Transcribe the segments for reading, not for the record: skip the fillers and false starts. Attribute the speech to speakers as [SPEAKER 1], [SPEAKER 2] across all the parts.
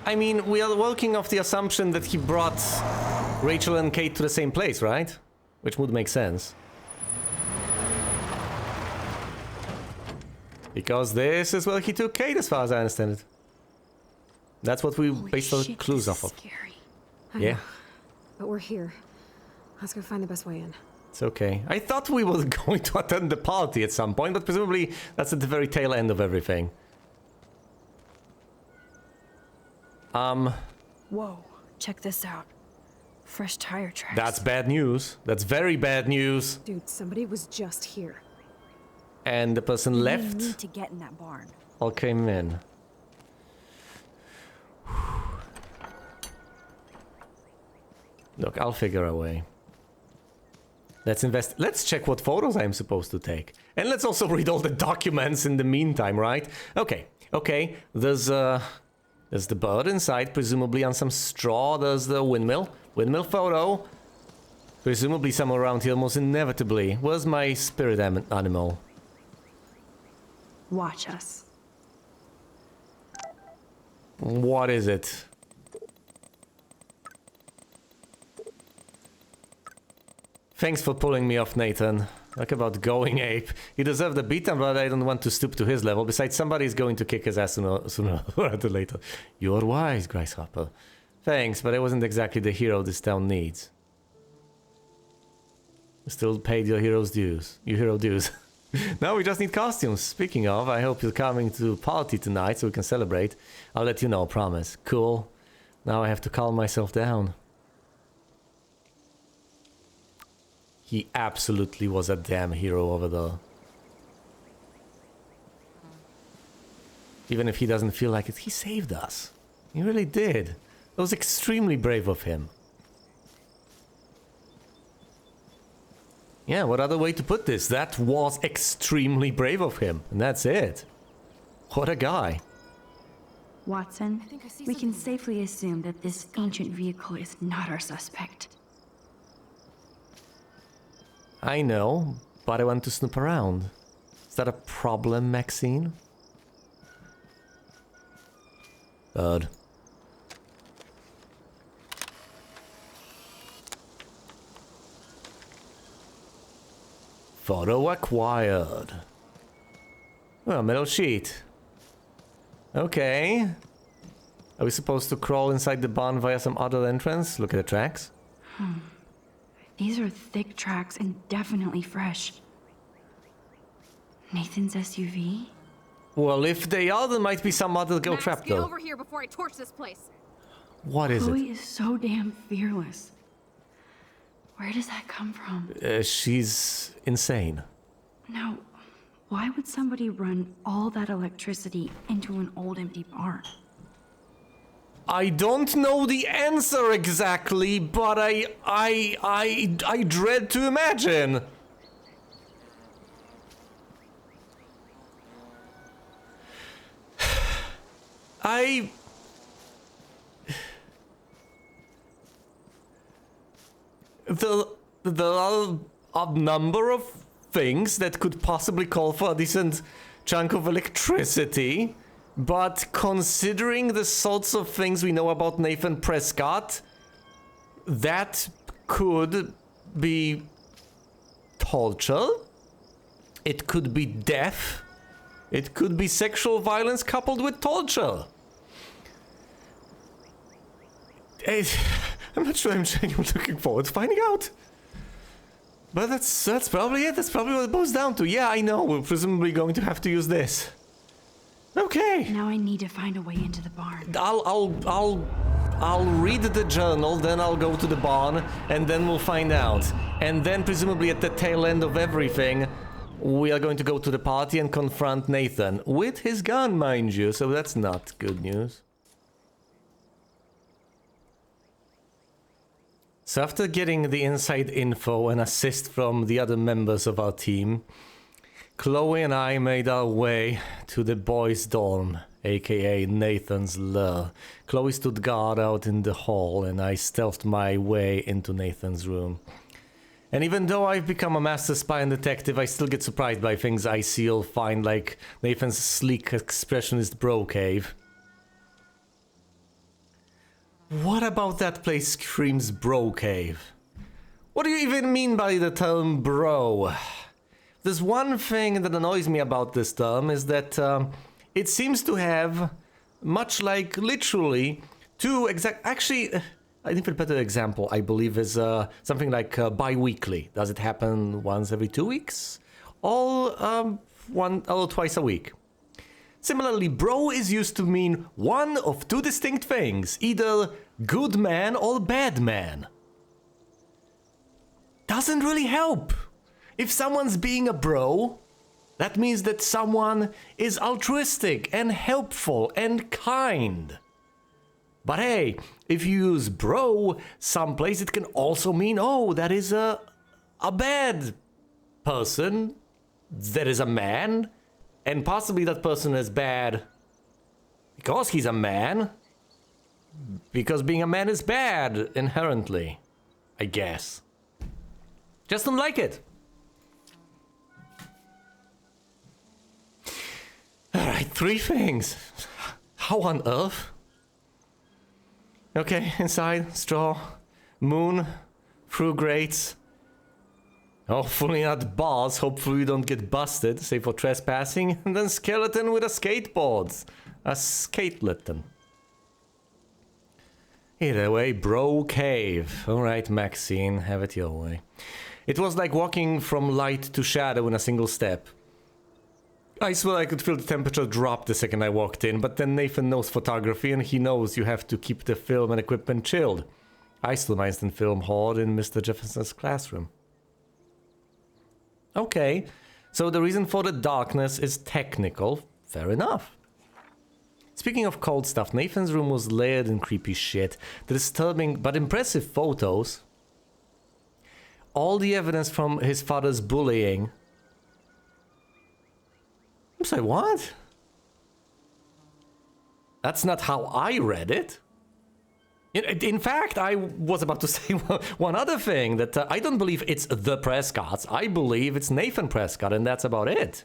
[SPEAKER 1] I mean, we are working off the assumption that he brought Rachel and Kate to the same place, right? Which would make sense. Because this is where he took Kate, as far as I understand it. That's what we based our clues off of.
[SPEAKER 2] Scary.
[SPEAKER 1] Yeah.
[SPEAKER 2] But we're here. Let's go find the best way in.
[SPEAKER 1] It's okay. I thought we were going to attend the party at some point, but presumably that's at the very tail end of everything.
[SPEAKER 3] Whoa, check this out. Fresh tire tracks.
[SPEAKER 1] That's bad news. That's very bad news.
[SPEAKER 2] Dude, somebody was just here.
[SPEAKER 1] And the person left?
[SPEAKER 3] We need to get in that barn.
[SPEAKER 1] Or came in. Look, I'll figure a way. Let's check what photos I'm supposed to take. And let's also read all the documents in the meantime, right? Okay, okay. There's the bird inside, presumably on some straw. There's the windmill. Windmill photo. Presumably somewhere around here, most inevitably. Where's my spirit animal?
[SPEAKER 3] Watch us.
[SPEAKER 1] What is it? Thanks for pulling me off, Nathan. Talk about going ape. He deserved a beatdown, but I don't want to stoop to his level. Besides, somebody's going to kick his ass sooner or later. You're wise, Grasshopper. Thanks, but I wasn't exactly the hero this town needs. Still paid your hero's dues. Your hero dues. Now we just need costumes. Speaking of, I hope you're coming to party tonight so we can celebrate. I'll let you know, promise. Cool. Now I have to calm myself down. He absolutely was a damn hero over there. Even if he doesn't feel like it, he saved us. He really did. That was extremely brave of him. Yeah, what other way to put this? That was extremely brave of him, and that's it. What a guy.
[SPEAKER 3] Watson, we can safely assume that this ancient vehicle is not our suspect.
[SPEAKER 1] I know, but I want to snoop around. Is that a problem, Maxine? Bird. Photo acquired. Oh, metal sheet. Okay. Are we supposed to crawl inside the barn via some other entrance? Look at the tracks.
[SPEAKER 3] These are thick tracks and definitely fresh. Nathan's SUV?
[SPEAKER 1] Well, if they are, there might be some other girl trapped
[SPEAKER 4] Get
[SPEAKER 1] though.
[SPEAKER 4] over here before I torch this place.
[SPEAKER 1] What is
[SPEAKER 3] Chloe is so damn fearless. Where does that come from?
[SPEAKER 1] it? She's insane.
[SPEAKER 3] Now, why would somebody run all that electricity into an old empty barn?
[SPEAKER 1] I don't know the answer exactly, but I dread to imagine. There are a number of things that could possibly call for a decent chunk of electricity, but considering the sorts of things we know about Nathan Prescott, that could be torture, it could be death, it could be sexual violence coupled with torture. I'm not sure I'm genuinely looking forward to finding out. But that's probably it. That's probably what it boils down to. Yeah, I know. We're presumably going to have to use this. Okay.
[SPEAKER 3] Now I need to find a way into the barn.
[SPEAKER 1] I'll read the journal, then I'll go to the barn, and then we'll find out. And then presumably at the tail end of everything, we are going to go to the party and confront Nathan. With his gun, mind you, so that's not good news. So after getting the inside info and assist from the other members of our team, Chloe and I made our way to the boys' dorm, aka Nathan's lair. Chloe stood guard out in the hall and I stealthed my way into Nathan's room. And even though I've become a master spy and detective, I still get surprised by things I see or find, like Nathan's sleek expressionist bro cave. What about that place screams bro cave? What do you even mean by the term bro? There's one thing that annoys me about this term is that it seems to have, much like literally, two exact... Actually, an even better example, I believe, is something like bi-weekly. Does it happen once every 2 weeks? Or twice a week? Similarly, bro is used to mean one of two distinct things, either good man or bad man. Doesn't really help. If someone's being a bro, that means that someone is altruistic and helpful and kind. But hey, if you use bro someplace, it can also mean, oh, that is a bad person, that is a man, and possibly that person is bad because he's a man, because being a man is bad inherently, I guess. Just don't like it. Alright, 3 things. How on earth? Okay, inside, straw, moon, through grates. Hopefully not bars, hopefully you don't get busted, save for trespassing. And then skeleton with a skateboard. A skateleton. Either way, bro cave. Alright, Maxine, have it your way. It was like walking from light to shadow in a single step. I swear I could feel the temperature drop the second I walked in, but then Nathan knows photography and he knows you have to keep the film and equipment chilled. I still my instant film hoard in Mr. Jefferson's classroom. Okay, so the reason for the darkness is technical. Fair enough. Speaking of cold stuff, Nathan's room was layered in creepy shit. The disturbing but impressive photos. All the evidence from his father's bullying. I'm sorry, what? That's not how I read it. In fact, I was about to say one other thing, that I don't believe it's the Prescotts. I believe it's Nathan Prescott, and that's about it.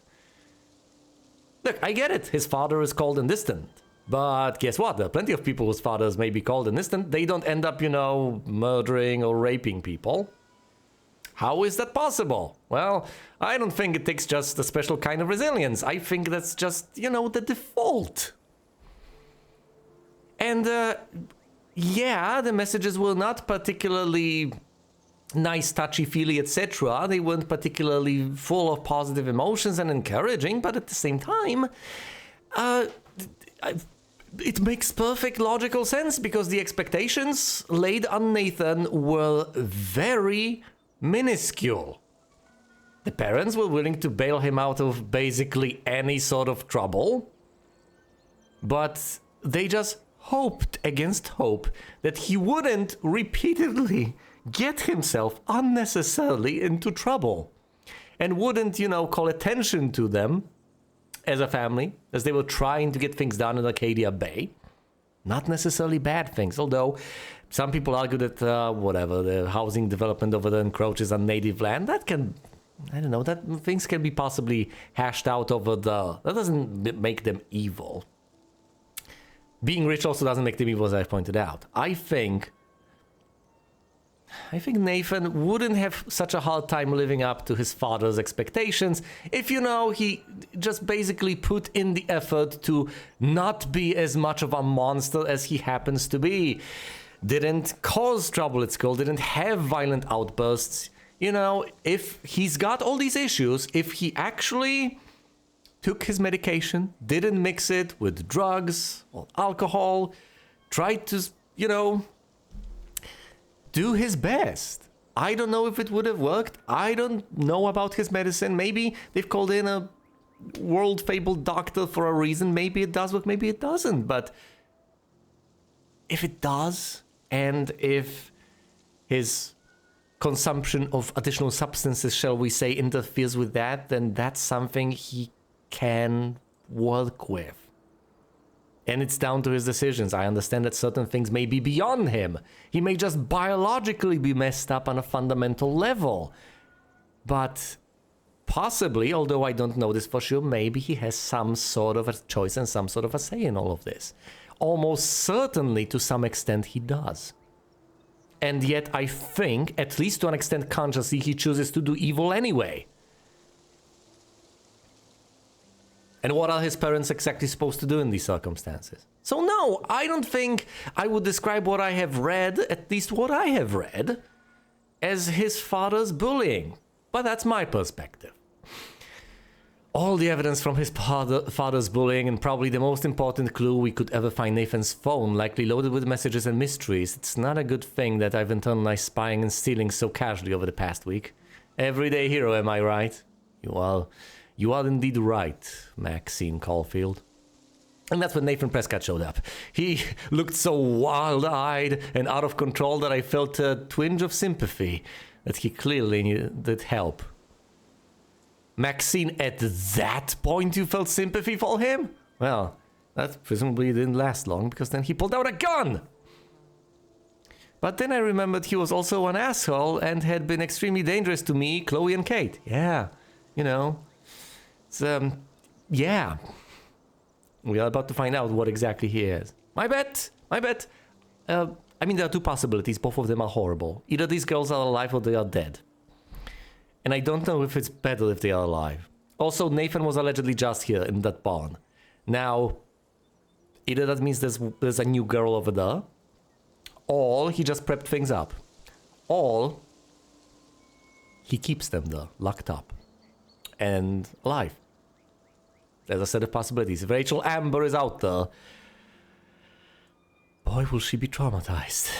[SPEAKER 1] Look, I get it. His father is cold and distant. But guess what? There are plenty of people whose fathers may be cold and distant. They don't end up, murdering or raping people. How is that possible? Well, I don't think it takes just a special kind of resilience. I think that's just, the default. And, yeah, the messages were not particularly nice, touchy-feely, etc. They weren't particularly full of positive emotions and encouraging, but at the same time, it makes perfect logical sense because the expectations laid on Nathan were very minuscule. The parents were willing to bail him out of basically any sort of trouble, but they just hoped against hope that he wouldn't repeatedly get himself unnecessarily into trouble and wouldn't, call attention to them as a family as they were trying to get things done in Arcadia Bay. Not necessarily bad things, although some people argue that, the housing development over there encroaches on native land. That can, that things can be possibly hashed out over that doesn't make them evil. Being rich also doesn't make them evil, as I pointed out. I think Nathan wouldn't have such a hard time living up to his father's expectations if, he just basically put in the effort to not be as much of a monster as he happens to be. Didn't cause trouble at school, didn't have violent outbursts. If he's got all these issues, if he actually took his medication, didn't mix it with drugs or alcohol, tried to, do his best. I don't know if it would have worked. I don't know about his medicine. Maybe they've called in a world-fabled doctor for a reason. Maybe it does work, maybe it doesn't. But if it does, and if his consumption of additional substances, shall we say, interferes with that, then that's something he can work with. And it's down to his decisions. I understand that certain things may be beyond him. He may just biologically be messed up on a fundamental level. But possibly, although I don't know this for sure, maybe he has some sort of a choice and some sort of a say in all of this. Almost certainly, to some extent, he does. And yet, I think, at least to an extent consciously, he chooses to do evil anyway. And what are his parents exactly supposed to do in these circumstances? So no, I don't think I would describe what I have read, at least what I have read, as his father's bullying. But that's my perspective. All the evidence from his father's bullying, and probably the most important clue we could ever find, Nathan's phone, likely loaded with messages and mysteries. It's not a good thing that I've internalized spying and stealing so casually over the past week. Everyday hero, am I right? You are indeed right, Maxine Caulfield. And that's when Nathan Prescott showed up. He looked so wild-eyed and out of control that I felt a twinge of sympathy that he clearly needed help. Maxine, at that point you felt sympathy for him? Well, that presumably didn't last long, because then he pulled out a gun! But then I remembered he was also an asshole and had been extremely dangerous to me, Chloe, and Kate. Yeah, you know. It's, yeah. We are about to find out what exactly he is. My bet. I mean, there are two possibilities. Both of them are horrible. Either these girls are alive or they are dead. And I don't know if it's better if they are alive. Also, Nathan was allegedly just here in that barn. Now, either that means there's a new girl over there, or he just prepped things up, or he keeps them there, locked up, and alive. There's a set of possibilities. If Rachel Amber is out there, boy, will she be traumatized.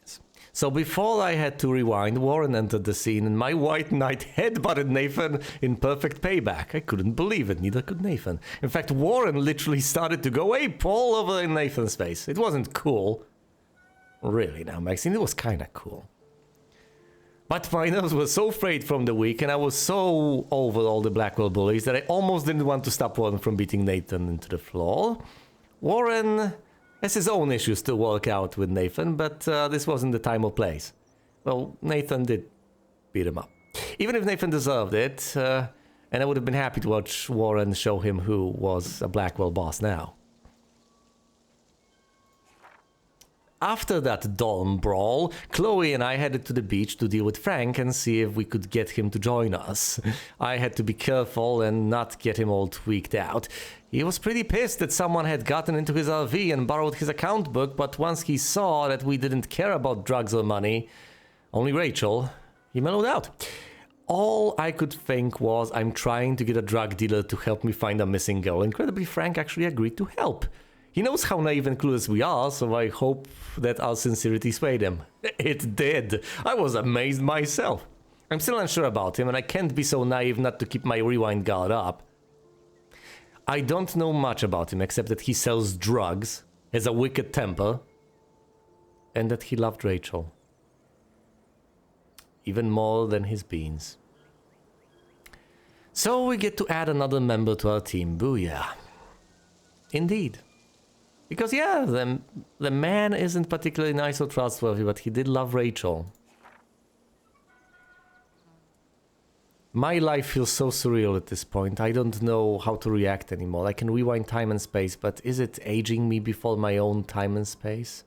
[SPEAKER 1] Yes. So before I had to rewind, Warren entered the scene, and my white knight headbutted Nathan in perfect payback. I couldn't believe it, neither could Nathan. In fact, Warren literally started to go ape all over in Nathan's face. It wasn't cool. Really now, Maxine, it was kinda cool. But my nerves were so frayed from the week, and I was so over all the Blackwell bullies that I almost didn't want to stop Warren from beating Nathan into the floor. Warren has his own issues to work out with Nathan, but this wasn't the time or place. Well, Nathan did beat him up. Even if Nathan deserved it, and I would have been happy to watch Warren show him who was a Blackwell boss now. After that dorm brawl, Chloe and I headed to the beach to deal with Frank and see if we could get him to join us. I had to be careful and not get him all tweaked out. He was pretty pissed that someone had gotten into his RV and borrowed his account book, but once he saw that we didn't care about drugs or money, only Rachel, he mellowed out. All I could think was, I'm trying to get a drug dealer to help me find a missing girl. Incredibly, Frank actually agreed to help. He knows how naive and clueless we are, so I hope that our sincerity swayed him. It did. I was amazed myself. I'm still unsure about him, and I can't be so naive not to keep my rewind guard up. I don't know much about him, except that he sells drugs, has a wicked temper, and that he loved Rachel. Even more than his beans. So we get to add another member to our team, booyah. Indeed. Because, yeah, the man isn't particularly nice or trustworthy, but he did love Rachel. My life feels so surreal at this point. I don't know how to react anymore. I can rewind time and space, but is it aging me before my own time and space?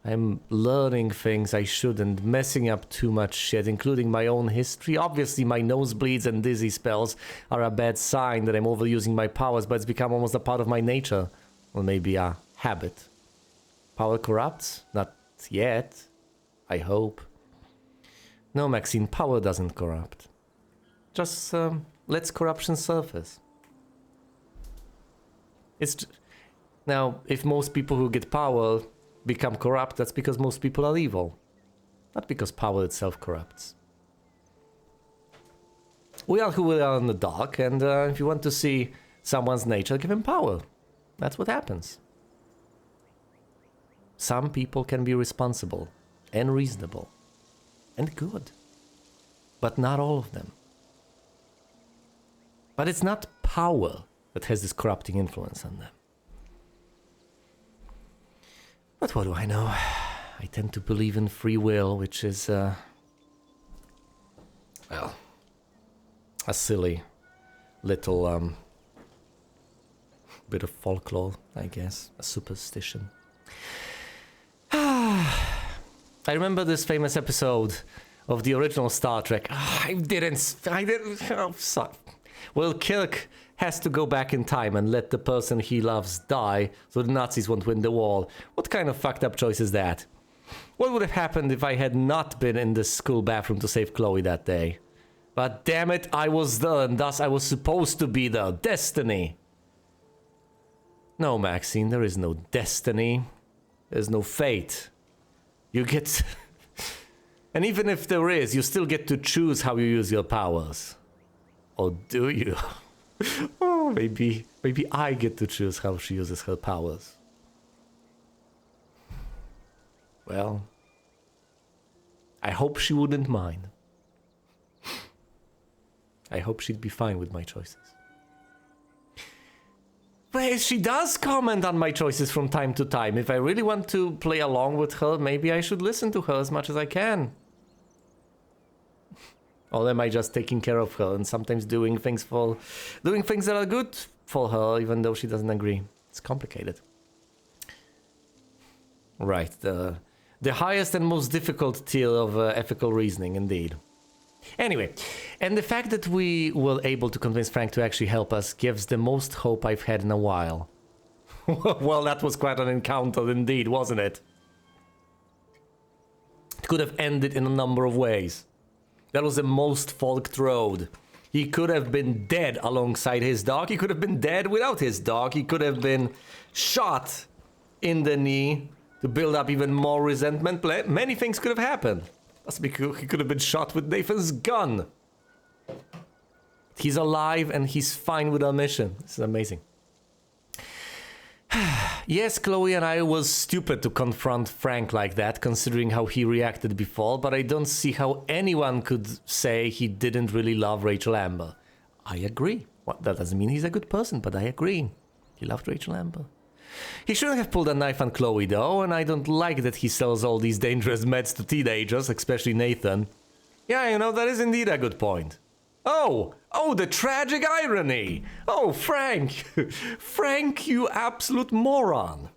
[SPEAKER 1] I'm learning things I shouldn't, messing up too much shit, including my own history. Obviously, my nosebleeds and dizzy spells are a bad sign that I'm overusing my powers, but it's become almost a part of my nature. Or maybe a habit. Power corrupts? Not yet. I hope. No, Maxine, power doesn't corrupt. Just lets corruption surface. Now, if most people who get power become corrupt, that's because most people are evil. Not because power itself corrupts. We are who we are in the dark, and if you want to see someone's nature, give him power. That's what happens. Some people can be responsible and reasonable and good, but not all of them. But it's not power that has this corrupting influence on them. But what do I know? I tend to believe in free will, which is, well, a silly little, bit of folklore, I guess, a superstition. I remember this famous episode of the original Star Trek. I didn't. Oh, sorry. Well, Kirk has to go back in time and let the person he loves die so the Nazis won't win the war. What kind of fucked up choice is that? What would have happened if I had not been in the school bathroom to save Chloe that day? But damn it, I was there, and thus I was supposed to be there. Destiny. No, Maxine, there is no destiny. There's no fate. You get... And even if there is, you still get to choose how you use your powers. Or do you? Oh, maybe I get to choose how she uses her powers. Well, I hope she wouldn't mind. I hope she'd be fine with my choices. But she does comment on my choices from time to time. If I really want to play along with her, maybe I should listen to her as much as I can. Or am I just taking care of her and sometimes doing things that are good for her, even though she doesn't agree? It's complicated. Right, the highest and most difficult tier of ethical reasoning, indeed. Anyway, and the fact that we were able to convince Frank to actually help us gives the most hope I've had in a while. Well, that was quite an encounter indeed, wasn't it? It could have ended in a number of ways. That was the most forked road. He could have been dead alongside his dog. He could have been dead without his dog. He could have been shot in the knee to build up even more resentment. Many things could have happened. He could have been shot with Nathan's gun. He's alive and he's fine with our mission. This is amazing. Yes, Chloe and I was stupid to confront Frank like that, considering how he reacted before, but I don't see how anyone could say he didn't really love Rachel Amber. I agree. Well, that doesn't mean he's a good person, but I agree. He loved Rachel Amber. He shouldn't have pulled a knife on Chloe, though, and I don't like that he sells all these dangerous meds to teenagers, especially Nathan. Yeah, you know, that is indeed a good point. Oh, the tragic irony! Oh, Frank! Frank, you absolute moron!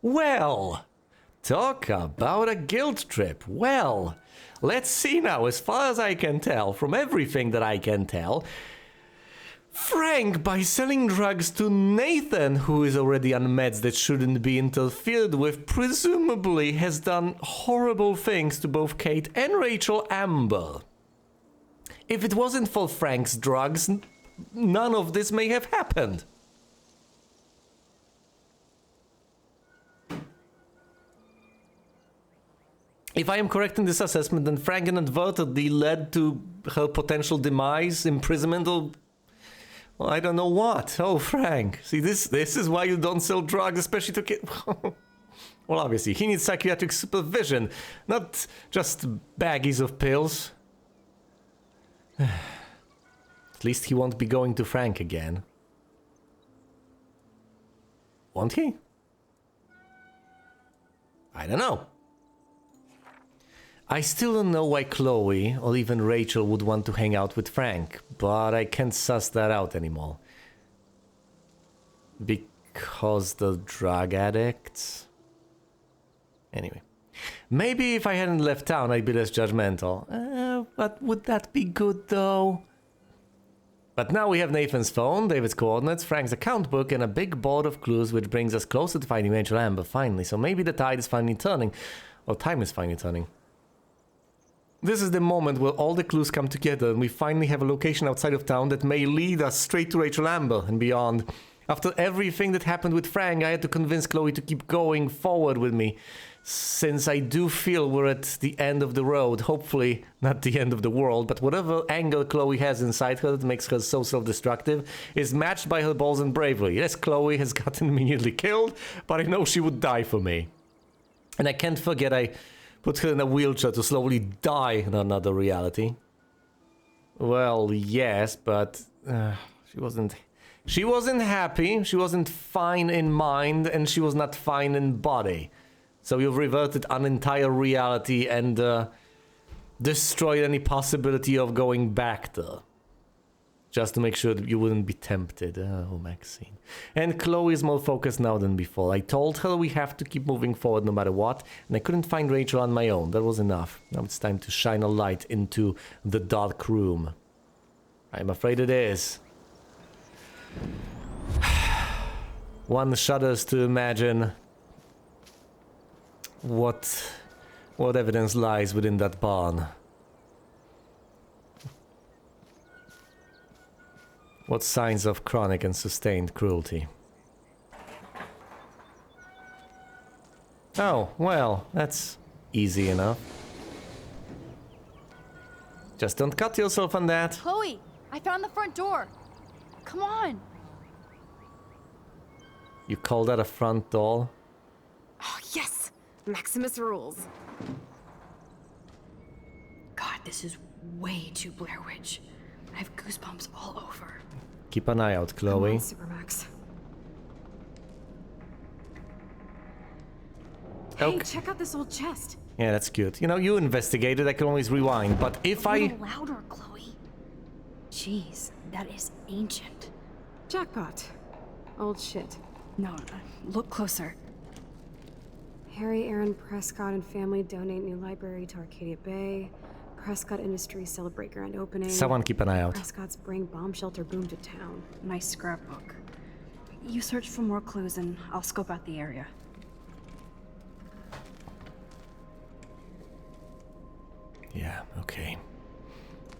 [SPEAKER 1] Well, talk about a guilt trip. Well, let's see now, as far as I can tell, from everything that I can tell, Frank, by selling drugs to Nathan, who is already on meds that shouldn't be interfered with, presumably has done horrible things to both Kate and Rachel Amber. If it wasn't for Frank's drugs, none of this may have happened. If I am correct in this assessment, then Frank inadvertently led to her potential demise, imprisonment, or... well, I don't know what. Oh, Frank. See, this is why you don't sell drugs, especially to kids. Well, obviously, he needs psychiatric supervision, not just baggies of pills. At least he won't be going to Frank again. Won't he? I don't know. I still don't know why Chloe or even Rachel would want to hang out with Frank, but I can't suss that out anymore. Because the drug addicts? Anyway. Maybe if I hadn't left town, I'd be less judgmental. But would that be good, though? But now we have Nathan's phone, David's coordinates, Frank's account book, and a big board of clues which brings us closer to finding Rachel Amber, finally. So maybe the tide is finally turning. Or time is finally turning. This is the moment where all the clues come together and we finally have a location outside of town that may lead us straight to Rachel Amber and beyond. After everything that happened with Frank, I had to convince Chloe to keep going forward with me. Since I do feel we're at the end of the road, hopefully not the end of the world, but whatever anger Chloe has inside her that makes her so self-destructive is matched by her balls and bravery. Yes, Chloe has gotten immediately killed, but I know she would die for me. And I can't forget I put her in a wheelchair to slowly die in another reality. Well, yes, but she wasn't happy, she wasn't fine in mind, and she was not fine in body. So you've reverted an entire reality and destroyed any possibility of going back there. Just to make sure that you wouldn't be tempted. Oh, Maxine. And Chloe is more focused now than before. I told her we have to keep moving forward no matter what, and I couldn't find Rachel on my own. That was enough. Now it's time to shine a light into the dark room. I'm afraid it is. One shudders to imagine what evidence lies within that barn. What signs of chronic and sustained cruelty? Oh, well, that's easy enough. Just don't cut yourself on that.
[SPEAKER 4] Chloe, I found the front door. Come on.
[SPEAKER 1] You call that a front door?
[SPEAKER 2] Oh, yes! Maximus rules.
[SPEAKER 3] God, this is way too Blair Witch. I have goosebumps all over.
[SPEAKER 1] Keep an eye out,
[SPEAKER 2] Come on,
[SPEAKER 1] Chloe.
[SPEAKER 2] Supermax.
[SPEAKER 1] Okay.
[SPEAKER 2] Hey, check out this old chest.
[SPEAKER 1] Yeah, that's cute. You know, you investigated, I can always rewind, but if
[SPEAKER 3] A
[SPEAKER 1] I...
[SPEAKER 3] little louder, Chloe. Jeez, that is ancient.
[SPEAKER 2] Jackpot. Old shit.
[SPEAKER 3] No, look closer.
[SPEAKER 2] Harry, Aaron Prescott and family donate new library to Arcadia Bay. Prescott Industries celebrate grand opening.
[SPEAKER 1] Someone keep an eye out.
[SPEAKER 2] Prescott's bring bomb shelter boom to town.
[SPEAKER 3] Nice scrapbook. You search for more clues and I'll scope out the area.
[SPEAKER 1] Yeah, okay.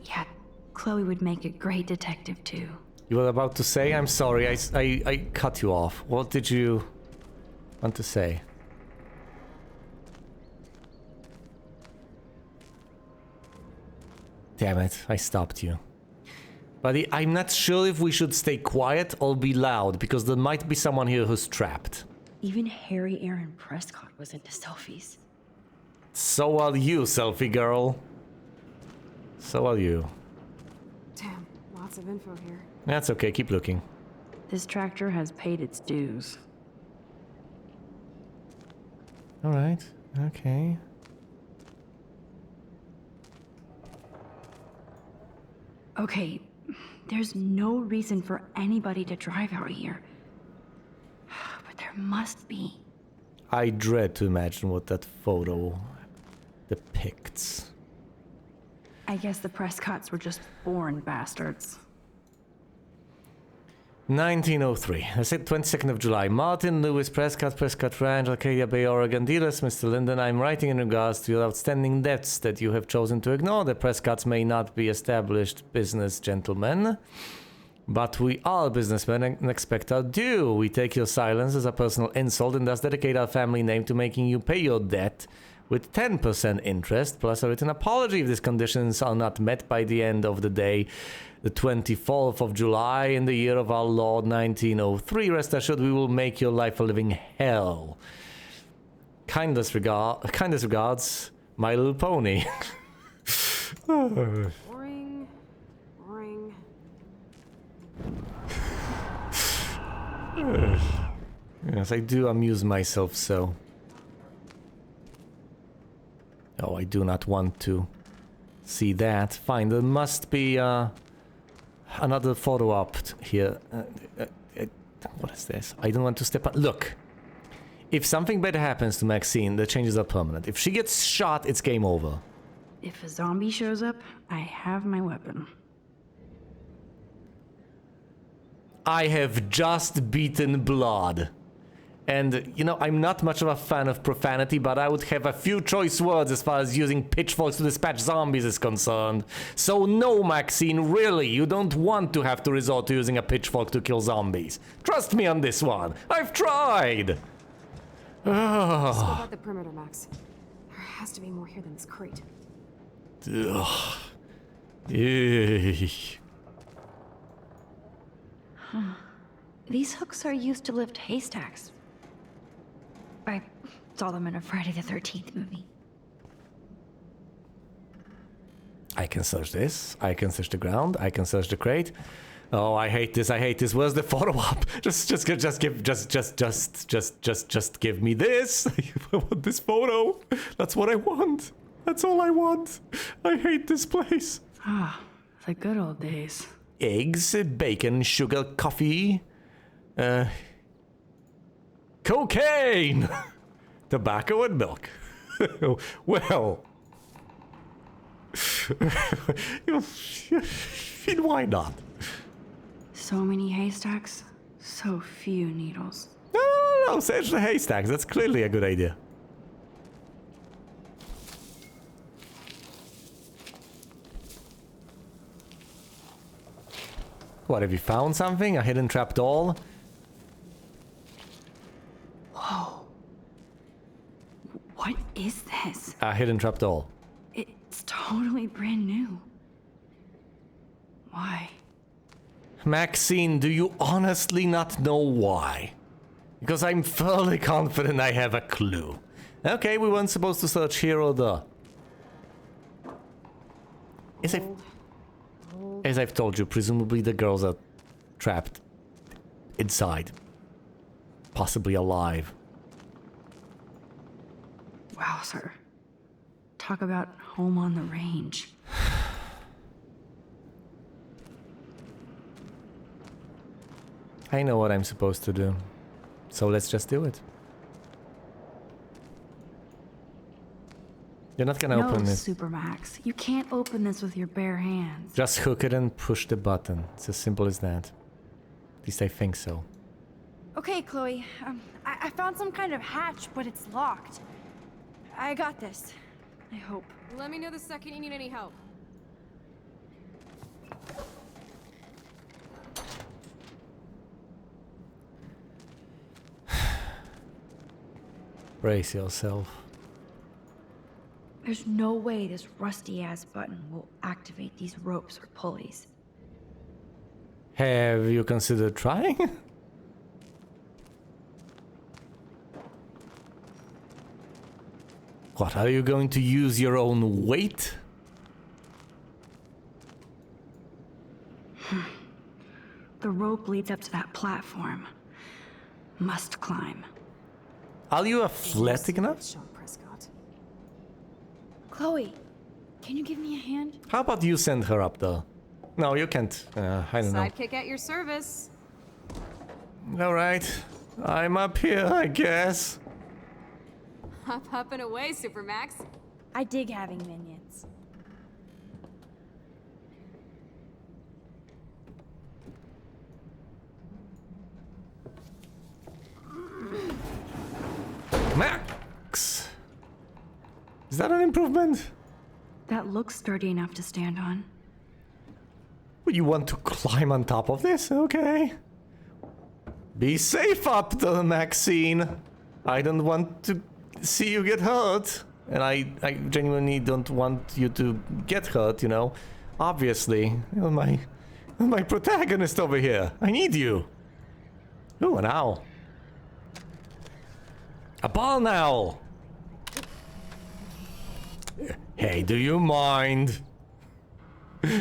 [SPEAKER 3] Yeah, Chloe would make a great detective too.
[SPEAKER 1] You were about to say? I'm sorry, I cut you off. What did you want to say? Damn it, I stopped you. Buddy, I'm not sure if we should stay quiet or be loud, because there might be someone here who's trapped.
[SPEAKER 3] Even Harry Aaron Prescott was into selfies.
[SPEAKER 1] So are you, selfie girl. So are you.
[SPEAKER 2] Damn, lots of info here.
[SPEAKER 1] That's okay, keep looking.
[SPEAKER 3] This tractor has paid its dues.
[SPEAKER 1] Alright, okay.
[SPEAKER 3] Okay, there's no reason for anybody to drive out here. But there must be.
[SPEAKER 1] I dread to imagine what that photo depicts.
[SPEAKER 3] I guess the Prescotts were just born bastards.
[SPEAKER 1] 1903. I said 22nd of July. Martin Lewis Prescott, Prescott Ranch, Arcadia Bay, Oregon. Dearest Mr. Linden, I'm writing in regards to your outstanding debts that you have chosen to ignore. The Prescotts may not be established business gentlemen, but we are businessmen and expect our due. We take your silence as a personal insult and thus dedicate our family name to making you pay your debt with 10% interest, plus a written apology if these conditions are not met by the end of the day, the 24th of July in the year of our Lord 1903. Rest assured we will make your life a living hell. Kindest regards, My Little Pony.
[SPEAKER 2] Boring. Boring.
[SPEAKER 1] Yes, I do amuse myself so. Oh, I do not want to see that. Fine, there must be another photo up here. What is this? I don't want to step on. Look, if something bad happens to Maxine, the changes are permanent. If she gets shot, it's game over.
[SPEAKER 3] If a zombie shows up, I have my weapon.
[SPEAKER 1] I have just beaten blood. And, you know, I'm not much of a fan of profanity, but I would have a few choice words as far as using pitchforks to dispatch zombies is concerned. So no, Maxine, really, you don't want to have to resort to using a pitchfork to kill zombies. Trust me on this one. I've tried.
[SPEAKER 2] Scope out the perimeter, Max. There has to be more here than this crate.
[SPEAKER 1] Ugh. Eesh.
[SPEAKER 3] These hooks are used to lift haystacks. I saw them in a Friday the 13th movie.
[SPEAKER 1] I can search this. I can search the ground. I can search the crate. Oh, I hate this. I hate this. Where's the photo op? Just give me this. I want this photo. That's what I want. That's all I want. I hate this place.
[SPEAKER 3] Ah, the good old days.
[SPEAKER 1] eggs, bacon, sugar, coffee, cocaine, tobacco, and milk. Well, why not?
[SPEAKER 3] So many haystacks, so few needles.
[SPEAKER 1] No, search the haystacks. That's clearly a good idea. What, have you found something? A hidden trapdoor?
[SPEAKER 3] Whoa. What is this?
[SPEAKER 1] A hidden trapdoor.
[SPEAKER 3] It's totally brand new. Why?
[SPEAKER 1] Maxine, do you honestly not know why? Because I'm fairly confident I have a clue. Okay, we weren't supposed to search here or there. As I've told you, presumably the girls are trapped inside. Possibly alive.
[SPEAKER 3] Wow, sir. Talk about home on the range.
[SPEAKER 1] I know what I'm supposed to do. So let's just do it. You're not gonna open this.
[SPEAKER 3] No, Supermax. You can't open this with your bare hands.
[SPEAKER 1] Just hook it and push the button. It's as simple as that. At least I think so.
[SPEAKER 4] Okay, Chloe. I found some kind of hatch, but it's locked. I got this. I hope.
[SPEAKER 2] Let me know the second you need any help.
[SPEAKER 1] Brace yourself.
[SPEAKER 3] There's no way this rusty-ass button will activate these ropes or pulleys.
[SPEAKER 1] Have you considered trying? What, are you going to use your own weight?
[SPEAKER 3] The rope leads up to that platform. Must climb.
[SPEAKER 1] Are you athletic enough?
[SPEAKER 2] Sean Prescott.
[SPEAKER 4] Chloe, can you give me a hand?
[SPEAKER 1] How about you send her up there? No, you can't. I don't know.
[SPEAKER 2] Sidekick at your service.
[SPEAKER 1] Alright. I'm up here, I guess.
[SPEAKER 2] Up and away, Supermax.
[SPEAKER 4] I dig having minions.
[SPEAKER 1] Max! Is that an improvement?
[SPEAKER 3] That looks sturdy enough to stand on.
[SPEAKER 1] Would you want to climb on top of this? Okay. Be safe up there, Maxine. I don't want to see you get hurt. And I genuinely don't want you to get hurt, you know. Obviously. You're my protagonist over here. I need you. Ooh, an owl. A barn owl. Hey, do you mind?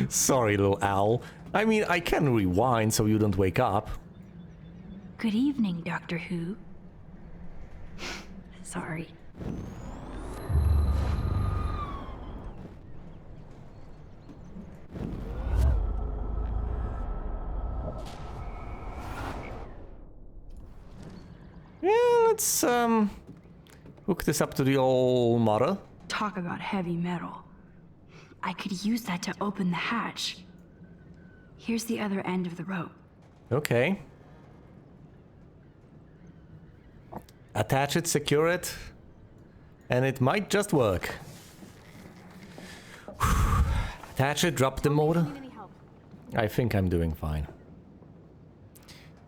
[SPEAKER 1] Sorry, little owl. I mean, I can rewind so you don't wake up.
[SPEAKER 3] Good evening, Doctor Who. Sorry.
[SPEAKER 1] Yeah, let's hook this up to the old motor.
[SPEAKER 3] Talk about heavy metal. I could use that to open the hatch. Here's the other end of the rope.
[SPEAKER 1] Okay. Attach it, secure it, and it might just work. Attach it, drop the motor.
[SPEAKER 2] Any help?
[SPEAKER 1] I think I'm doing fine.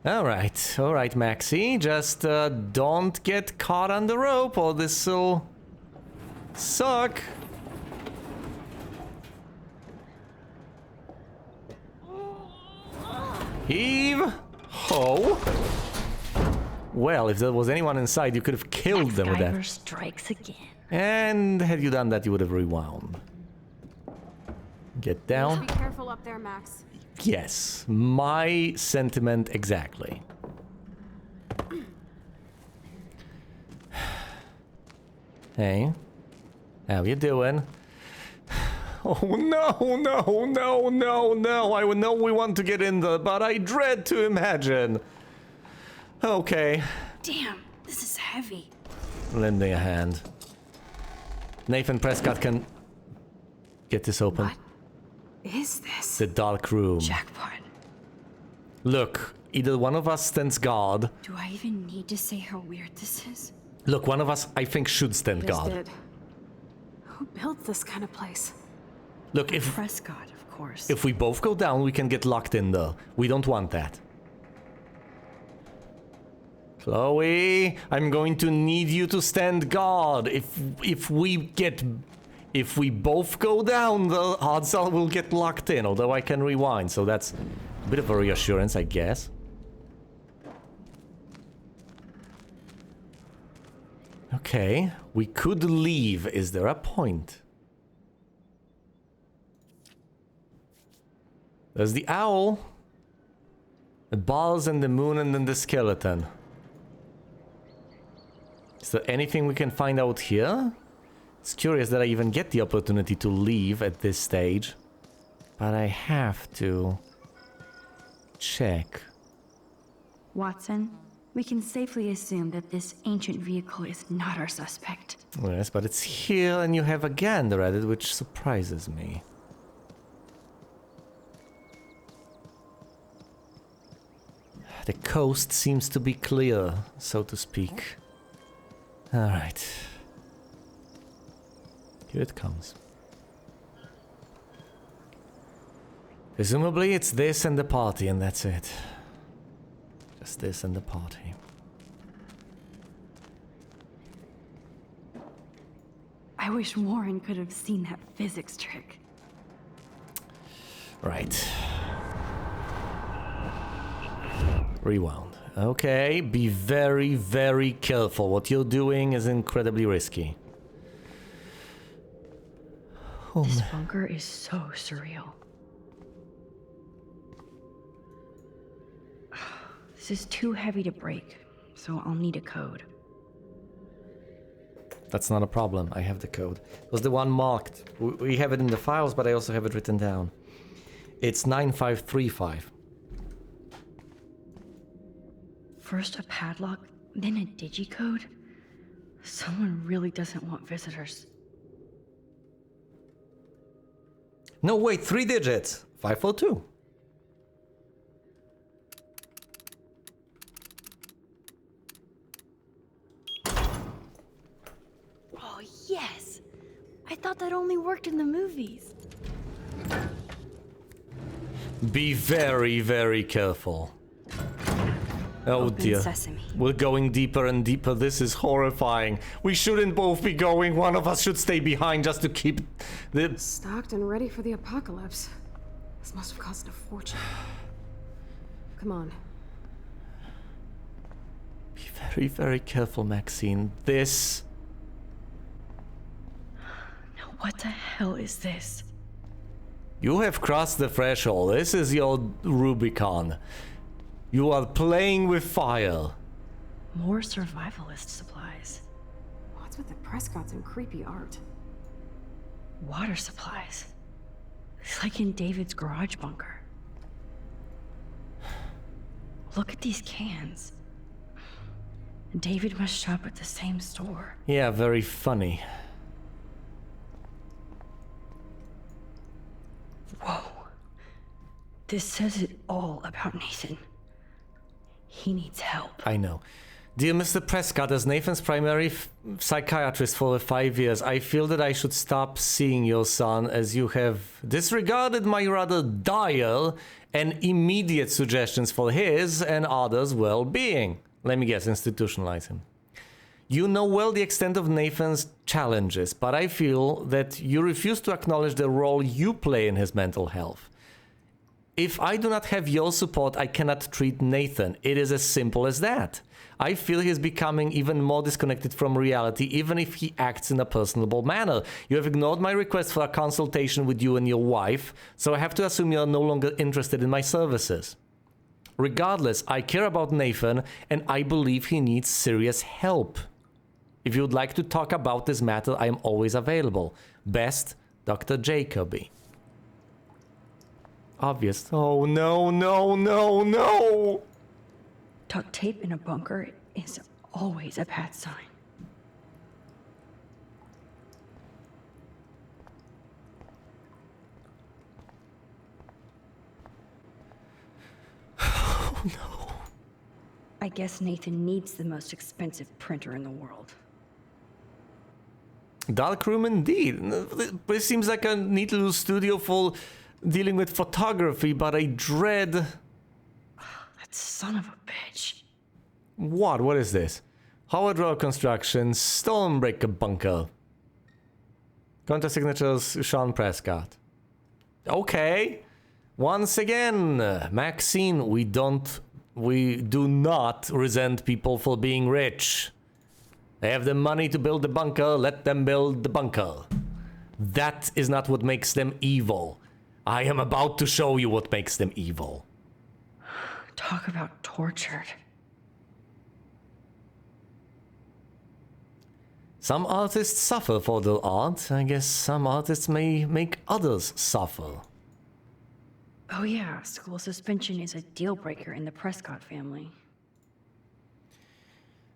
[SPEAKER 1] Alright, Maxie. Just don't get caught on the rope or this'll suck. Heave ho. Well, if there was anyone inside, you could have killed them with that.
[SPEAKER 3] Diver strikes again.
[SPEAKER 1] And had you done that, you would have rewound. Get down.
[SPEAKER 2] Be careful up there, Max.
[SPEAKER 1] Yes, my sentiment exactly. Hey, how you doing? Oh no, no, no, no, no. I know we want to get in there, but I dread to imagine. Okay.
[SPEAKER 3] Damn, this is heavy.
[SPEAKER 1] Lend me a hand. Nathan Prescott can get this open.
[SPEAKER 2] What is this?
[SPEAKER 1] The dark room.
[SPEAKER 3] Jackpot.
[SPEAKER 1] Look, either one of us stands guard.
[SPEAKER 3] Do I even need to say how weird this is?
[SPEAKER 1] Look, one of us, I think, should stand
[SPEAKER 2] Just
[SPEAKER 1] guard.
[SPEAKER 2] did. Who built this kind of place?
[SPEAKER 1] Look, if
[SPEAKER 3] Prescott, of course.
[SPEAKER 1] we both go down, we can get locked in there. We don't want that. Chloe, I'm going to need you to stand guard. If we both go down, the odds are we'll get locked in, although I can rewind, so that's a bit of a reassurance, I guess. Okay, we could leave. Is there a point? There's the owl, the balls and the moon and then the skeleton. Is there anything we can find out here? It's curious that I even get the opportunity to leave at this stage. But I have to check.
[SPEAKER 3] Watson, we can safely assume that this ancient vehicle is not our suspect.
[SPEAKER 1] Yes, but it's here and you have a gander at it, which surprises me. The coast seems to be clear, so to speak. Alright. Here it comes. Presumably it's this and the party, and that's it. Just this and the party.
[SPEAKER 3] I wish Warren could have seen that physics trick.
[SPEAKER 1] Right. Rewound. Okay, be very, very careful. What you're doing is incredibly risky. Oh,
[SPEAKER 3] This
[SPEAKER 1] man.
[SPEAKER 3] bunker is so surreal. This is too heavy to break, so I'll need a code.
[SPEAKER 1] That's not a problem. I have the code. It was the one marked. We have it in the files, but I also have it written down. It's 9535.
[SPEAKER 3] First a padlock, then a digicode? Someone really doesn't want visitors.
[SPEAKER 1] No, wait, 3 digits. 542.
[SPEAKER 4] Oh, yes! I thought that only worked in the movies.
[SPEAKER 1] Be very, very careful. Oh
[SPEAKER 3] Open
[SPEAKER 1] dear.
[SPEAKER 3] sesame.
[SPEAKER 1] We're going deeper and deeper. This is horrifying. We shouldn't both be going. One of us should stay behind just to keep the...
[SPEAKER 2] Stocked and ready for the apocalypse. This must have cost a fortune. Come on.
[SPEAKER 1] Be very, very careful, Maxine. This...
[SPEAKER 3] Now what the hell is this?
[SPEAKER 1] You have crossed the threshold. This is your Rubicon. You are playing with fire.
[SPEAKER 3] More survivalist supplies.
[SPEAKER 2] What's with the Prescotts and creepy art?
[SPEAKER 3] Water supplies. It's like in David's garage bunker. Look at these cans. David must shop at the same store.
[SPEAKER 1] Yeah, very funny.
[SPEAKER 3] Whoa. This says it all about Nathan. He needs help.
[SPEAKER 1] I know. Dear Mr. Prescott, as Nathan's primary psychiatrist for the 5 years, I feel that I should stop seeing your son as you have disregarded my rather dire and immediate suggestions for his and others' well-being. Let me guess, institutionalize him. You know well the extent of Nathan's challenges, but I feel that you refuse to acknowledge the role you play in his mental health. If I do not have your support, I cannot treat Nathan. It is as simple as that. I feel he is becoming even more disconnected from reality, even if he acts in a personable manner. You have ignored my request for a consultation with you and your wife, so I have to assume you are no longer interested in my services. Regardless, I care about Nathan, and I believe he needs serious help. If you would like to talk about this matter, I am always available. Best, Dr. Jacoby. Obvious. Oh no, no, no, no!
[SPEAKER 3] Duct tape in a bunker is always a bad sign.
[SPEAKER 1] Oh no.
[SPEAKER 3] I guess Nathan needs the most expensive printer in the world.
[SPEAKER 1] Darkroom indeed. This seems like a neat little studio for dealing with photography, but I dread...
[SPEAKER 3] That son of a bitch.
[SPEAKER 1] What? What is this? Howard Road Construction, Stonebreaker Bunker. Counter signatures, Sean Prescott. Okay. Once again, Maxine, we do not resent people for being rich. They have the money to build the bunker, let them build the bunker. That is not what makes them evil. I am about to show you what makes them evil.
[SPEAKER 3] Talk about tortured.
[SPEAKER 1] Some artists suffer for their art. I guess some artists may make others suffer.
[SPEAKER 3] Oh yeah, school suspension is a deal breaker in the Prescott family.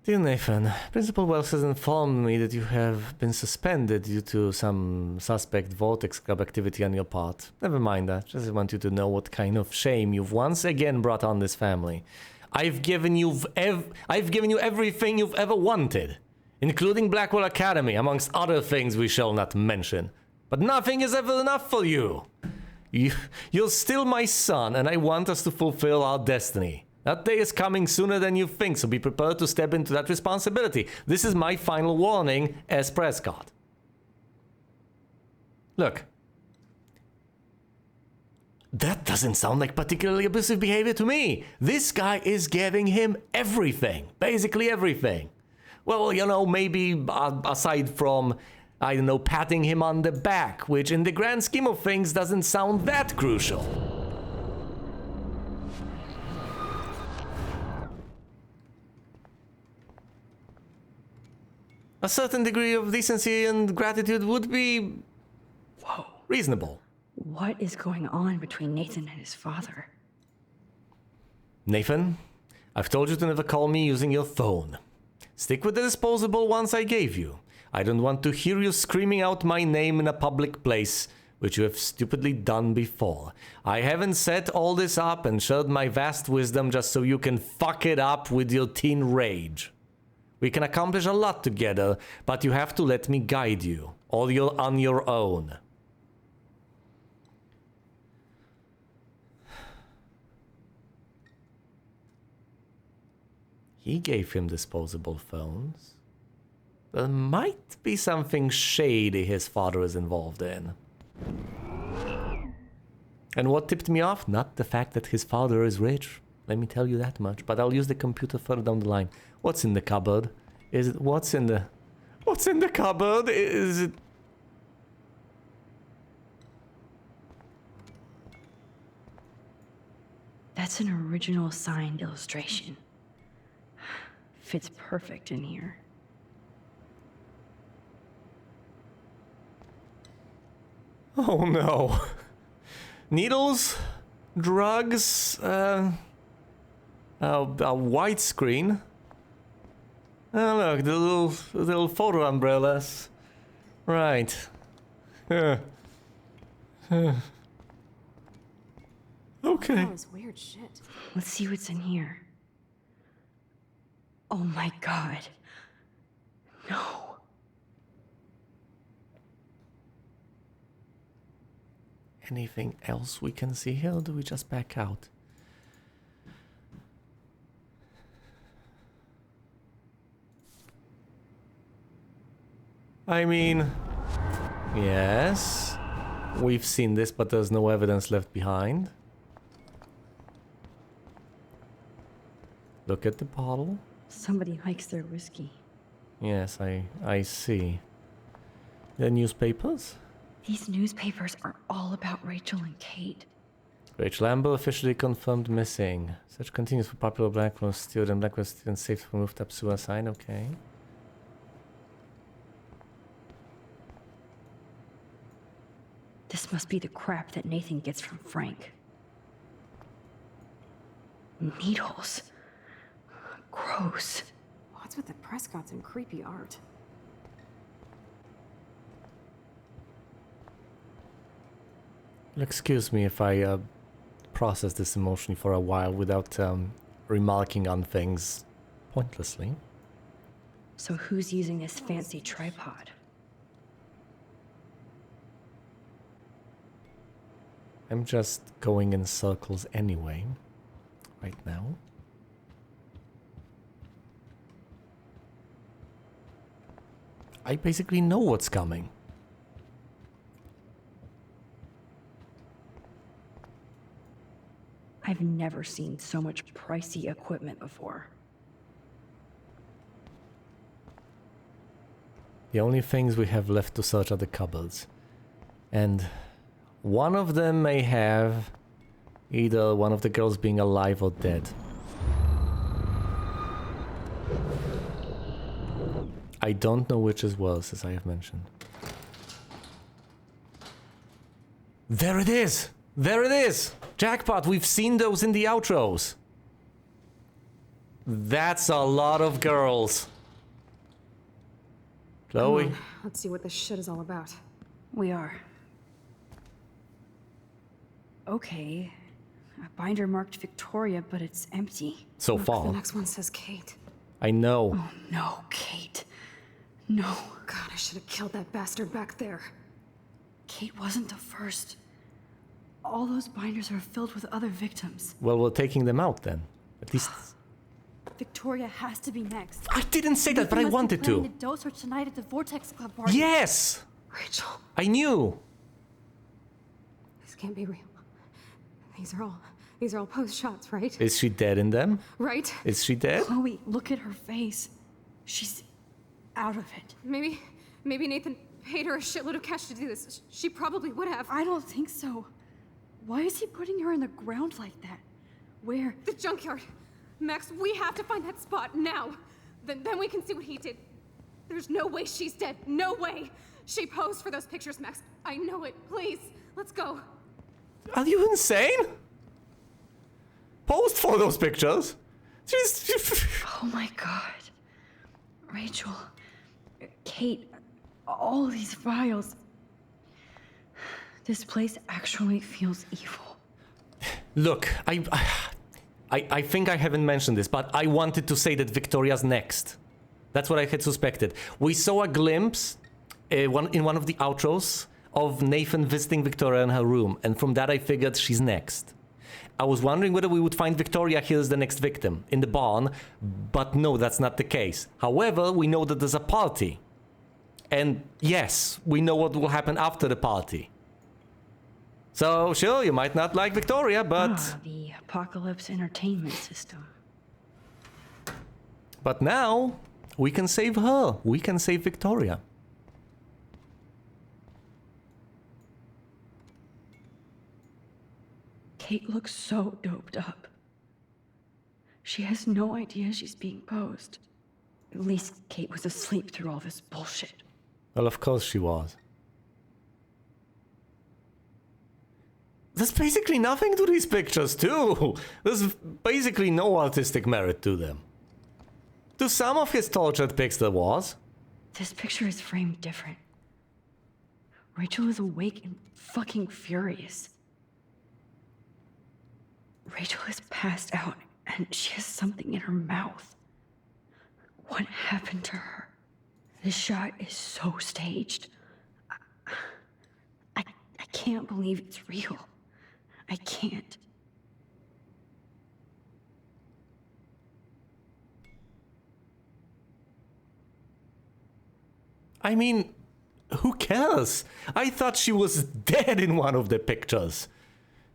[SPEAKER 1] Dear Nathan, Principal Wells has informed me that you have been suspended due to some suspect Vortex Club activity on your part. Never mind that, just want you to know what kind of shame you've once again brought on this family. I've given you everything you've ever wanted, including Blackwell Academy, amongst other things we shall not mention. But nothing is ever enough for you. You're still my son, and I want us to fulfill our destiny. That day is coming sooner than you think, so be prepared to step into that responsibility. This is my final warning as Prescott. Look. That doesn't sound like particularly abusive behavior to me. This guy is giving him everything. Basically everything. Well, you know, maybe aside from, I don't know, patting him on the back, which in the grand scheme of things doesn't sound that crucial. A certain degree of decency and gratitude would be...
[SPEAKER 3] Whoa.
[SPEAKER 1] Reasonable.
[SPEAKER 3] What is going on between Nathan and his father?
[SPEAKER 1] Nathan, I've told you to never call me using your phone. Stick with the disposable ones I gave you. I don't want to hear you screaming out my name in a public place, which you have stupidly done before. I haven't set all this up and shared my vast wisdom just so you can fuck it up with your teen rage. We can accomplish a lot together, but you have to let me guide you, or you're on your own. He gave him disposable phones. There might be something shady his father is involved in. And what tipped me off? Not the fact that his father is rich. Let me tell you that much. But I'll use the computer further down the line. What's in the cupboard? Is it... What's in the cupboard? Is it...
[SPEAKER 3] That's an original signed illustration. Fits perfect in here.
[SPEAKER 1] Oh no. Needles? Drugs? A white screen? Oh look, the little photo umbrellas. Right. Okay.
[SPEAKER 2] That was weird shit.
[SPEAKER 3] Let's see what's in here. Oh my god. No.
[SPEAKER 1] Anything else we can see here, or do we just back out? I mean, yes, we've seen this, but there's no evidence left behind. Look at the bottle.
[SPEAKER 3] Somebody likes their whiskey.
[SPEAKER 1] Yes, I see. The newspapers?
[SPEAKER 3] These newspapers are all about Rachel and Kate.
[SPEAKER 1] Rachel Amber officially confirmed missing. Search continues for popular Blackwell student. Blackwell student saved from rooftop suicide. Okay.
[SPEAKER 3] This must be the crap that Nathan gets from Frank. Needles. Gross.
[SPEAKER 2] What's with the Prescotts and creepy art?
[SPEAKER 1] Excuse me if I process this emotionally for a while without remarking on things pointlessly.
[SPEAKER 3] So who's using this fancy tripod?
[SPEAKER 1] I'm just going in circles anyway, right now. I basically know what's coming.
[SPEAKER 3] I've never seen so much pricey equipment before.
[SPEAKER 1] The only things we have left to search are the cupboards. And one of them may have either one of the girls being alive or dead. I don't know which is worse, as I have mentioned. There it is! There it is! Jackpot, we've seen those in the outros. That's a lot of girls. Chloe?
[SPEAKER 2] Come on, let's see what this shit is all about.
[SPEAKER 3] We are. Okay. A binder marked Victoria, but it's empty.
[SPEAKER 1] So
[SPEAKER 2] Look,
[SPEAKER 1] far.
[SPEAKER 2] the next one says Kate.
[SPEAKER 1] I know.
[SPEAKER 3] Oh no, Kate. No.
[SPEAKER 2] God, I should have killed that bastard back there.
[SPEAKER 3] Kate wasn't the first. All those binders are filled with other victims.
[SPEAKER 1] Well, we're taking them out then. At least...
[SPEAKER 4] Victoria has to be next.
[SPEAKER 1] I didn't say that, but I wanted
[SPEAKER 4] to.
[SPEAKER 1] to.
[SPEAKER 4] Dose her tonight at the Vortex Club party.
[SPEAKER 1] Yes!
[SPEAKER 2] Rachel,
[SPEAKER 1] I knew.
[SPEAKER 2] this can't be real. These are all post shots, right?
[SPEAKER 1] Is she dead in them?
[SPEAKER 2] Right?
[SPEAKER 1] Is she dead?
[SPEAKER 3] Chloe, look at her face. She's out of it.
[SPEAKER 2] Maybe Nathan paid her a shitload of cash to do this. She probably would have.
[SPEAKER 3] I don't think so. Why is he putting her in the ground like that? Where?
[SPEAKER 2] The junkyard. Max, we have to find that spot now. Then we can see what he did. There's no way she's dead. No way. She posed for those pictures, Max. I know it. Please, let's go.
[SPEAKER 1] Are you insane? Posed for those pictures? She's...
[SPEAKER 3] Oh my god. Rachel. Kate. All these files. This place actually feels evil.
[SPEAKER 1] Look, I think I haven't mentioned this, but I wanted to say that Victoria's next. That's what I had suspected. We saw a glimpse in one of the outros of Nathan visiting Victoria in her room, and from that I figured she's next. I was wondering whether we would find Victoria here as the next victim, in the barn, but no, that's not the case. However, we know that there's a party. And yes, we know what will happen after the party. So, sure, you might not like Victoria, but...
[SPEAKER 3] the Apocalypse Entertainment System.
[SPEAKER 1] But now, we can save her. We can save Victoria.
[SPEAKER 3] Kate looks so doped up. She has no idea she's being posed. At least Kate was asleep through all this bullshit.
[SPEAKER 1] Well, of course she was. There's basically nothing to these pictures, too. There's basically no artistic merit to them. To some of his tortured pics there was.
[SPEAKER 3] This picture is framed different. Rachel is awake and fucking furious. Rachel is passed out and she has something in her mouth. What happened to her? This shot is so staged. I can't believe it's real. I can't.
[SPEAKER 1] I mean, who cares? I thought she was dead in one of the pictures.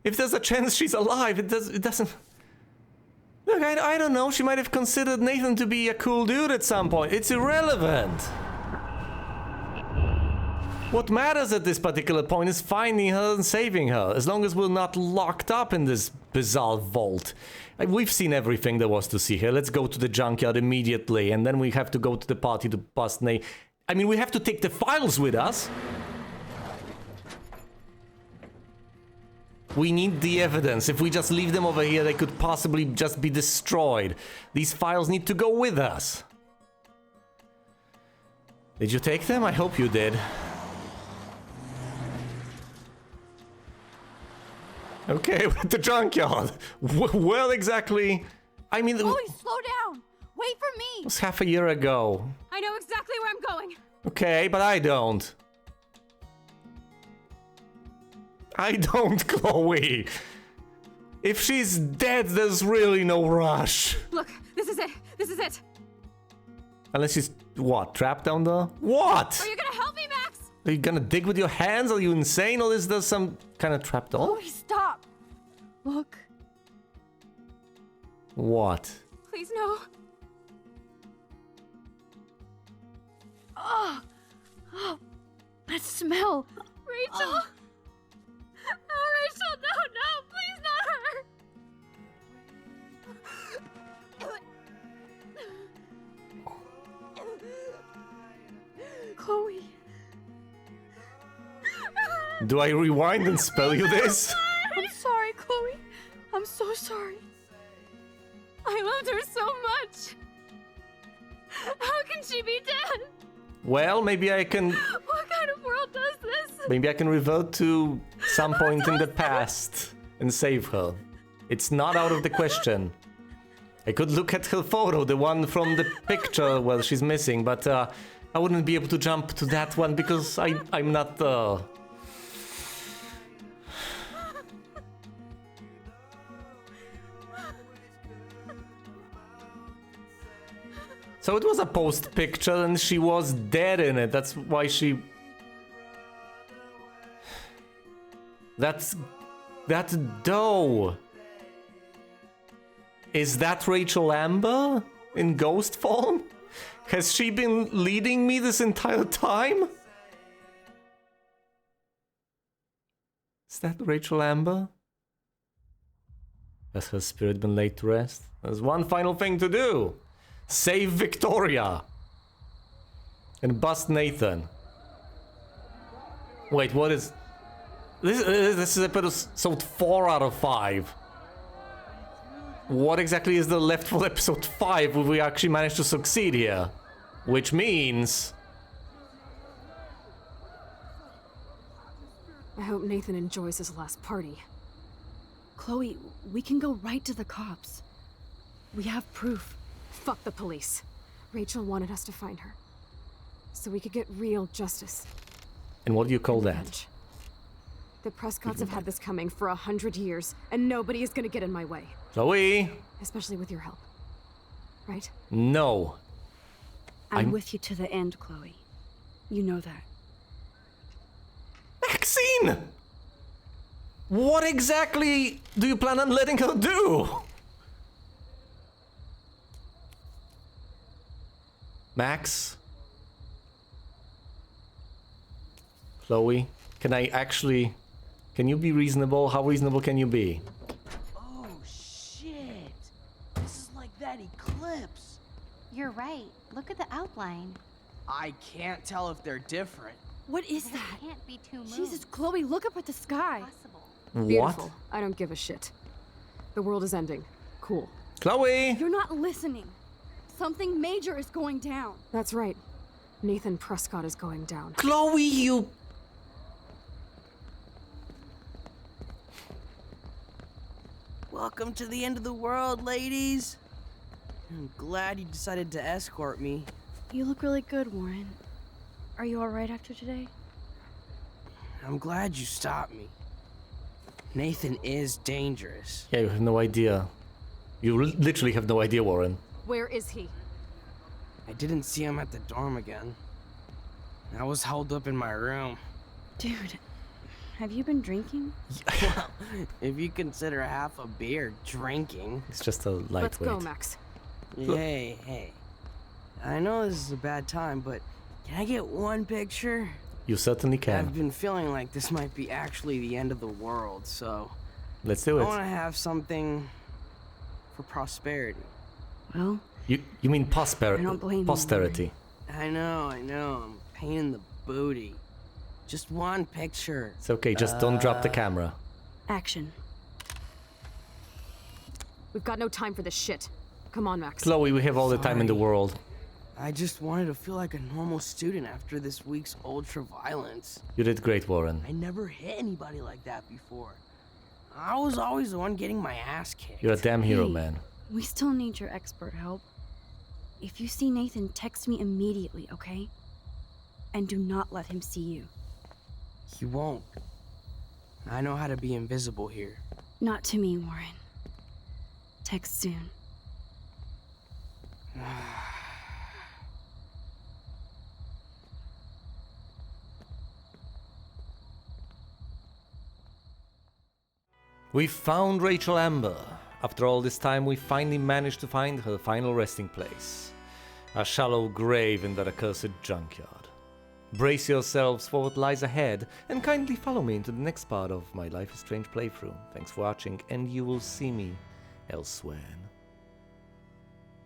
[SPEAKER 1] If there's a chance she's alive, it doesn't... Look, I don't know, she might have considered Nathan to be a cool dude at some point. It's irrelevant. What matters at this particular point is finding her and saving her, as long as we're not locked up in this bizarre vault. We've seen everything there was to see here. Let's go to the junkyard immediately, and then we have to go to the party to bust Nate. I mean, we have to take the files with us. We need the evidence. If we just leave them over here, they could possibly just be destroyed. These files need to go with us. Did you take them? I hope you did. Okay, we're at the junkyard. Well, exactly. I mean,
[SPEAKER 4] Chloe, slow down. Wait for me.
[SPEAKER 1] it was half a year ago.
[SPEAKER 2] I know exactly where I'm going.
[SPEAKER 1] Okay, but I don't. I don't, Chloe. If she's dead, there's really no rush.
[SPEAKER 2] Look, this is it. This is it.
[SPEAKER 1] Unless she's, what, trapped down there? What?
[SPEAKER 2] Are you gonna help me, Max?
[SPEAKER 1] Are you gonna dig with your hands? Are you insane? Or is there some kind of trapdoor?
[SPEAKER 4] Chloe, stop. Look.
[SPEAKER 1] What?
[SPEAKER 2] Please, no.
[SPEAKER 4] Oh, that smell.
[SPEAKER 2] Rachel. Oh, Rachel, no, please not her.
[SPEAKER 4] Chloe.
[SPEAKER 1] Do I rewind and spell you this?
[SPEAKER 4] I'm sorry, Chloe. I'm so sorry.
[SPEAKER 2] I loved her so much. How can she be dead?
[SPEAKER 1] Well, maybe I can...
[SPEAKER 2] What kind of world does this?
[SPEAKER 1] Maybe I can revert to some point in the past and save her. It's not out of the question. I could look at her photo, the one from the picture where she's missing, but I wouldn't be able to jump to that one because I'm not... So it was a post picture and she was dead in it. That's why she... That dough. Is that Rachel Amber in ghost form? Has she been leading me this entire time? Is that Rachel Amber? Has her spirit been laid to rest? There's one final thing to do. Save Victoria. And bust Nathan. Wait, what is... This is episode 4 out of 5. What exactly is the left for episode 5 if we actually managed to succeed here? Which means...
[SPEAKER 2] I hope Nathan enjoys his last party.
[SPEAKER 3] Chloe, we can go right to the cops. We have proof.
[SPEAKER 2] Fuck the police. Rachel wanted us to find her. So we could get real justice.
[SPEAKER 1] And what do you call that?
[SPEAKER 2] Revenge. The Prescotts have had this coming for 100 years, and nobody is gonna get in my way.
[SPEAKER 1] Chloe?
[SPEAKER 2] Especially with your help. Right?
[SPEAKER 1] No.
[SPEAKER 3] I'm with you to the end, Chloe. You know that.
[SPEAKER 1] Maxine! What exactly do you plan on letting her do? Max? Chloe? Can I actually... Can you be reasonable? How reasonable can you be?
[SPEAKER 5] Oh shit! This is like that eclipse.
[SPEAKER 6] You're right. Look at the outline.
[SPEAKER 5] I can't tell if they're different.
[SPEAKER 4] What is
[SPEAKER 6] There
[SPEAKER 4] that?
[SPEAKER 6] can't be two moons.
[SPEAKER 4] Jesus, Chloe, look up at the sky.
[SPEAKER 6] Possible.
[SPEAKER 2] Beautiful.
[SPEAKER 1] What?
[SPEAKER 2] I don't give a shit. The world is ending. Cool.
[SPEAKER 1] Chloe!
[SPEAKER 4] You're not listening. Something major is going down.
[SPEAKER 2] That's right. Nathan Prescott is going down.
[SPEAKER 1] Chloe, you...
[SPEAKER 5] Welcome to the end of the world, ladies. I'm glad you decided to escort me.
[SPEAKER 3] You look really good, Warren. Are you alright after today?
[SPEAKER 5] I'm glad you stopped me. Nathan is dangerous.
[SPEAKER 1] Yeah, you have no idea. You literally have no idea, Warren.
[SPEAKER 2] Where is he?
[SPEAKER 5] I didn't see him at the dorm again. I was holed up in my room.
[SPEAKER 3] Dude, have you been drinking?
[SPEAKER 5] Well, if you consider half a beer drinking.
[SPEAKER 1] It's just a lightweight.
[SPEAKER 2] Let's go, Max.
[SPEAKER 5] Hey. I know this is a bad time, but can I get one picture?
[SPEAKER 1] You certainly
[SPEAKER 5] I've
[SPEAKER 1] can.
[SPEAKER 5] been feeling like this might be actually the end of the world, so
[SPEAKER 1] Let's do
[SPEAKER 5] I
[SPEAKER 1] it.
[SPEAKER 5] want to have something for prosperity.
[SPEAKER 3] Well,
[SPEAKER 1] You mean
[SPEAKER 3] I don't blame you,
[SPEAKER 1] posterity.
[SPEAKER 5] I know, I'm a pain in the booty. Just one picture.
[SPEAKER 1] It's okay, just don't drop the camera.
[SPEAKER 4] Action.
[SPEAKER 2] We've got no time for this shit. Come on, Max.
[SPEAKER 1] Chloe, we have all the time in the
[SPEAKER 5] Sorry.
[SPEAKER 1] world.
[SPEAKER 5] I just wanted to feel like a normal student after this week's ultra violence.
[SPEAKER 1] You did great, Warren.
[SPEAKER 5] I never hit anybody like that before. I was always the one getting my ass kicked.
[SPEAKER 1] You're a damn hero,
[SPEAKER 4] Hey,
[SPEAKER 1] man.
[SPEAKER 4] We still need your expert help. If you see Nathan, text me immediately, okay? And do not let him see you.
[SPEAKER 5] He won't. I know how to be invisible here.
[SPEAKER 4] Not to me, Warren. Text soon.
[SPEAKER 1] We found Rachel Amber. After all this time, we finally managed to find her final resting place. A shallow grave in that accursed junkyard. Brace yourselves for what lies ahead, and kindly follow me into the next part of my Life is Strange playthrough. Thanks for watching, and you will see me elsewhere.